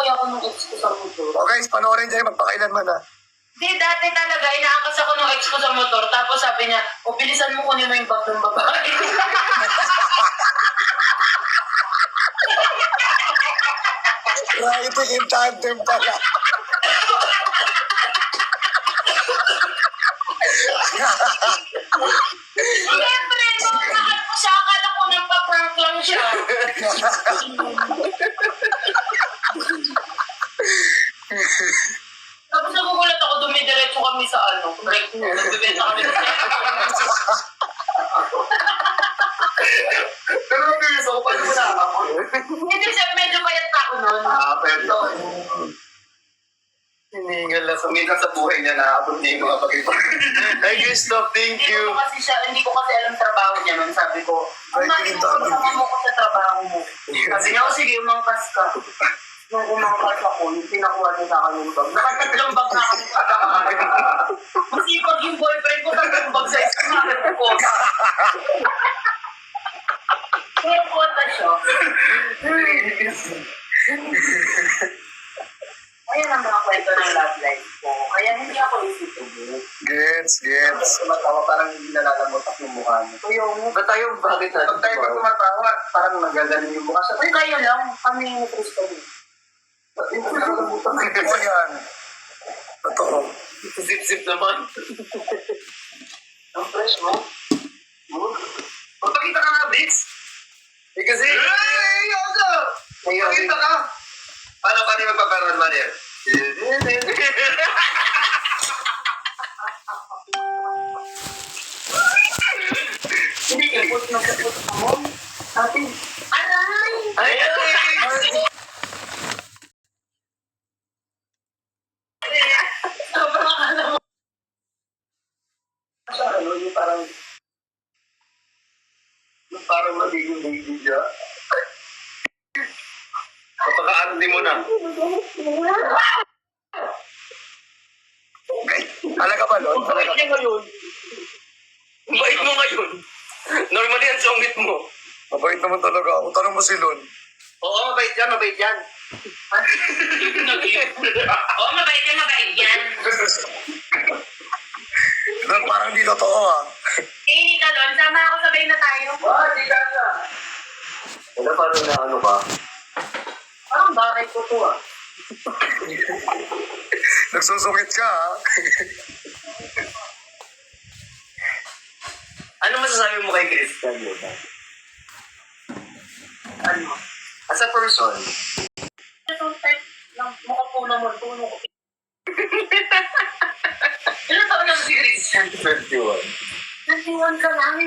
ako ng ex ko sa motor. O guys, panoorin dyan, magpakailanman na. Di, dati talaga, inaangkas ako ng ex ko sa motor. Tapos sabi niya, o bilisan mo kunin mo yung bag ng babae. Riding in tandem pala. Siyempre, nung nakal ko siya, akala ko nagpa-prank lang siya. Tapos nagugulat ako, dumidiretso kami sa break mo. Nagbibenta kami sa Pero curious ako, paano mo nakakapon? Hindi siya, medyo payat pa ako nun. Pero Hiningal lang sa minsan sa buhay niya nakakapon niya yung mga pag-iba. Thank you, stop. Thank you. Hindi ko kasi alam trabaho niya nun. Sabi ko, umanin mo ko sa trabaho mo. Sabi niya, o sige, umangkas ka. Nung umangkas ako, yung pinakuha niya sa akin yung bag. Nakatatlong bag na kami sa akin. Masipag yung boyfriend ko, tatlong bag sa isang ko. Kaya kota siya. Ayan ang mga kwento ng love life ko. Kaya hindi ako isipin. Gets. Tumatawa, parang hindi nalalamutak yung mukha niya. Ba't tayo, bakit natin? Pag tayo pag tumatawa, parang nagagaling yung mukha siya. Ay, kayo lang. Kami yung Kristo niyo. Hindi ko nalalamutak. O yan. Totoo. Zip-zip naman. Ang fresh mo. Magpakita ka nga, Blitz. Eh kasi... Hey! Yoga! Magpakita ka! Paano yung magpaparoon man yan? Hindi, kapot na kapot ako. Ate, aray! Ay! Sobrang alam mo. Yung parang magiging baby siya. Kapag-aano mo na. Okay. Talaga ba, Lon? Talaga. niya ngayon. Ang bait mo ngayon. Normally ang sungit mo. Mabait naman talaga ako. Tanong mo si Lon. Oo, mabait yan, mabait yan. Oo, mabait yan. Lon, parang di totoo ah. Eh, Kalon, sama ako, sabay na tayo. Di ka na. Wala, parang na ano ka? Parang bakit ko to ah. Nagsusungit ka ah. Ano masasabi mo kay Christian, Luna? Ano? As a person, Itong type ng mukha po naman, puno ko. Ilan taon lang si Christian? 21. Nasiwan ka lang.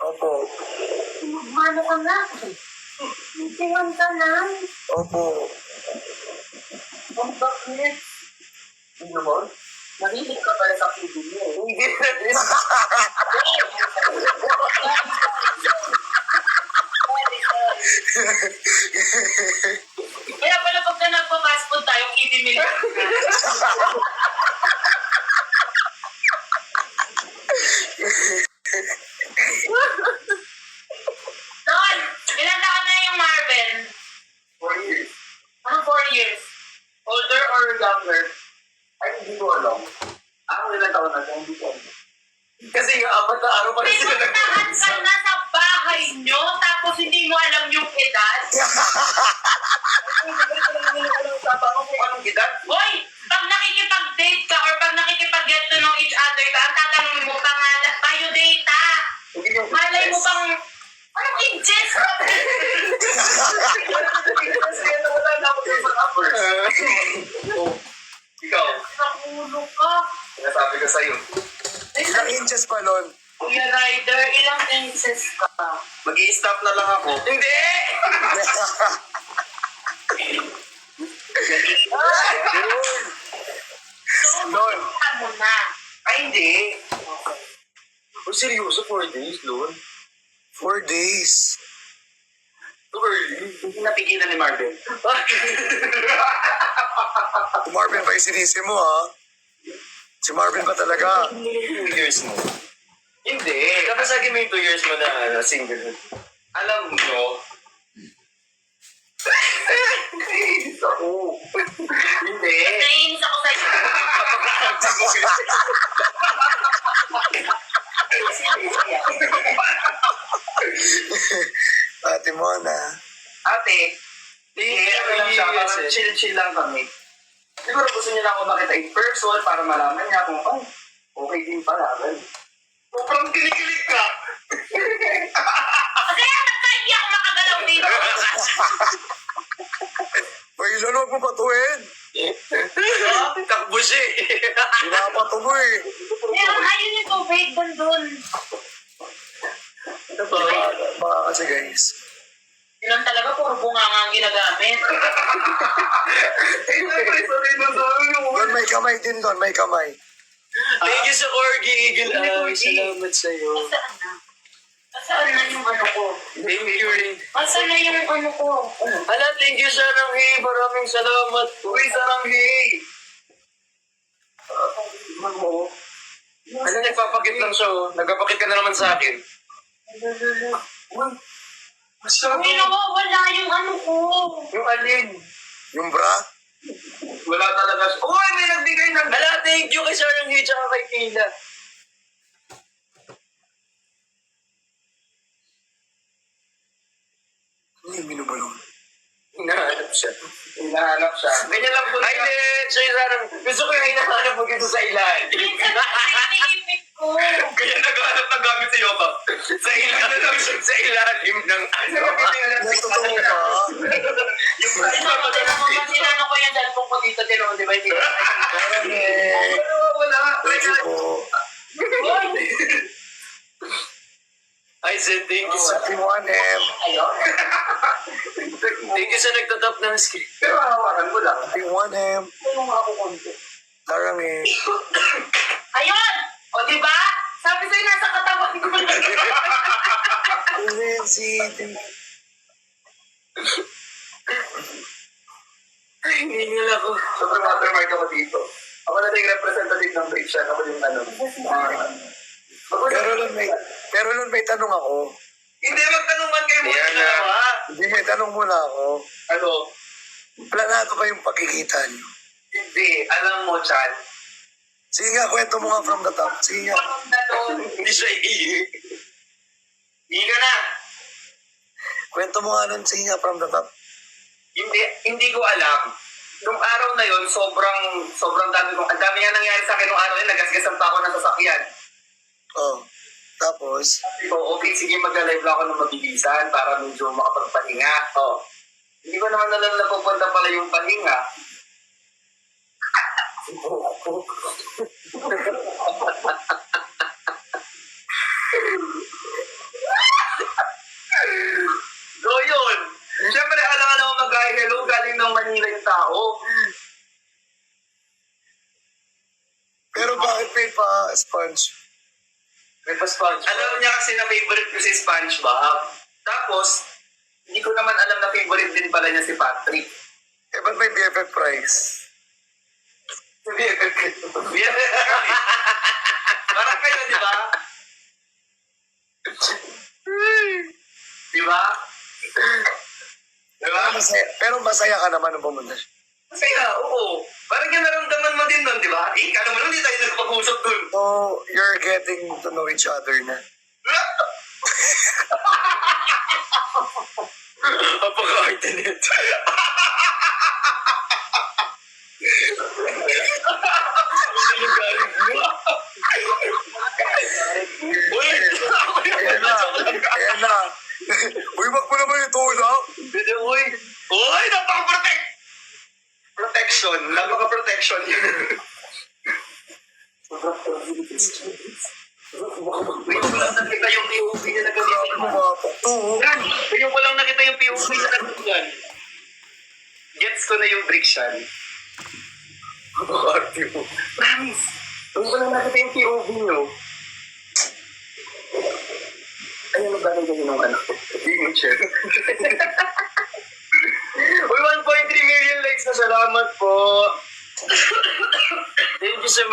Opo. Magmano ka na. Nasiwan ka lang. Opo. Ang bakit? Ano naman? Mahilig ka pala sa kibo mo. Hindi na. Kaya pala pagka nagpa-fast food tayo, kibi million. Don, ilang taon na yung Marvin? 4 years. Ano 4 years? Older or younger? Ay, hindi ko alam. Ako ilang taon na siya, hindi ko alam. Kasi nga, 4 na araw pa rin sila Pinuntahan ka na sa bahay nyo, tapos hindi mo alam yung edad? Anong edad? Hoy, pag nakikipag-date ka or pag nakikipag-get to know each other ka, ang tatanungin mo, pangalan, biodata. Malay mo pang, anong inches? Wala na ako sa numbers. Ikaw, Nakulo ka. sinasabi ko sa'yo. Ilang inches pa, Lon? Kuya Ryder, ilang inches ka? Mag-i-stop na lang ako. Hindi! So, Lord. magpunta mo na. Ay, hindi. Okay. Oh, seryoso, 4 days, Lord? 4 days. Too early. Hindi napigilan ni Marvin. Si Marvin pa yung sinisi mo ah. Si Marvin pa talaga. 2 years mo. Hindi. Tapos lagi mo yung 2 years mo na single. Alam mo, Simona. Ate, ano lang siya, parang chill-chill lang kami. Siguro gusto niya lang ako makita in person para malaman niya kung, ay, okay din pala. Sobrang kinikilig ka. Kaya nagkahindi ako makagalaw dito. Pailan, huwag mo patuhin. Takbo siya eh. Pinapato mo eh. Meron ayun yung tubig doon. Baka kasi guys. Yun lang talaga, puro bunganga ang ginagamit. Eh, siyempre, sa dinosaur yung Doon may kamay din doon, may kamay. Thank you sa Corgi Eagle Hindi, Eye. Corgi. Salamat sa'yo. Saan na? Saan na yung ano ko? Thank you rin. Saan na yung ano ko? Hala, thank you Saranghi. Maraming salamat. Uy, Saranghi. Ano, nagpapakit lang siya oh. Nagpapakit ka na naman sa akin. Hindi nawawala yung ano ko. Yung alin? Yung bra? Wala talaga siya. Uy, may nagbigay ng... Hala, thank you kay Saranghi tsaka kay Kayla. Ano yung binubulong? Hinahanap siya. Ganyan lang po. Ay, hindi. Siya yung Sarang. Gusto ko yung hinahanap mo dito sa ilalim. Iniipit ko. Kaya naghahanap ng gamit sa Yoba. Sa ilalim. Sa ilalim ng ano. Natotoo ka? Yung Tinanong ko yung cellphone ko dito, tinanong, di ba? Hindi. Parang eh. wala. Thank you po. Ay, Zen, thank you sa... Si 1M. Ayun. Thank you sa nagtatap ng screen. Pero hawakan mo lang. Si 1M. Tulong ako konti. Parang eh. Ayun! O, di ba? Sabi sa'yo, nasa katawan ko. Ano yun si... Ay, hingal ako. Sobrang watermark ako dito. Ako na yung representative ng bridge. Ako yung ano. Pero nun may tanong ako. Hindi, magtanungan kayo muna Yan na. dalawa. Hindi, may tanong muna ako. Ano? Planado ba yung pagkikita niyo? Hindi, alam mo, Chan. Sige nga, kwento mo nga from the top. Sige nga. Hindi siya iihi. Hindi ka na. Kwento mo nga nun. Sige nga, from the top. Hindi ko alam. Nung araw na yon sobrang dami kong, ang dami nga nangyari sa akin nung araw yun, nagasgasan pa ako ng sasakyan. Oh. Tapos, Sabi ko, okay, sige, mag-live lang ako ng mabilisan para medyo makapagpahinga. Oh. Hindi ko naman alam na pupunta pala yung pahinga. So yun, siyempre alam ka naman mag-hello, galing ng Manila yung tao. pero bakit may pa sponge? May pa-SpongeBob. Alam niya kasi na favorite ko si SpongeBob. Tapos, hindi ko naman alam na favorite din pala niya si Patrick. Eh, ba't may BFF prize? Parang kayo, di ba? Di ba? Di ba? Pero masaya ka naman nung pumunta siya. Masaya, oo. Parang yung naramdaman mo din nun, di ba? Eh, alam mo nun, hindi tayo nagpag-usap dun. So, you're getting to know each other na. Apaka-arte nito. Uy! Ayan na. Ayan na. Uy, wag mo naman yung tulak. Uy! Uy! Napaka-protect! Protection. Napaka-protection yun. Ngayon ko lang nakita yung POV niya na Grabe gamitin. mo mapok to. Ngayon ko lang nakita yung POV niya na gamitin. Gets ko na yung brick siya. Arte mo. Promise. Ngayon ko lang nakita yung POV niyo. Ayun, magkano ganyan ng anak ko? Yung chair. Uy, 1.3 million likes na salamat po. Thank you so much.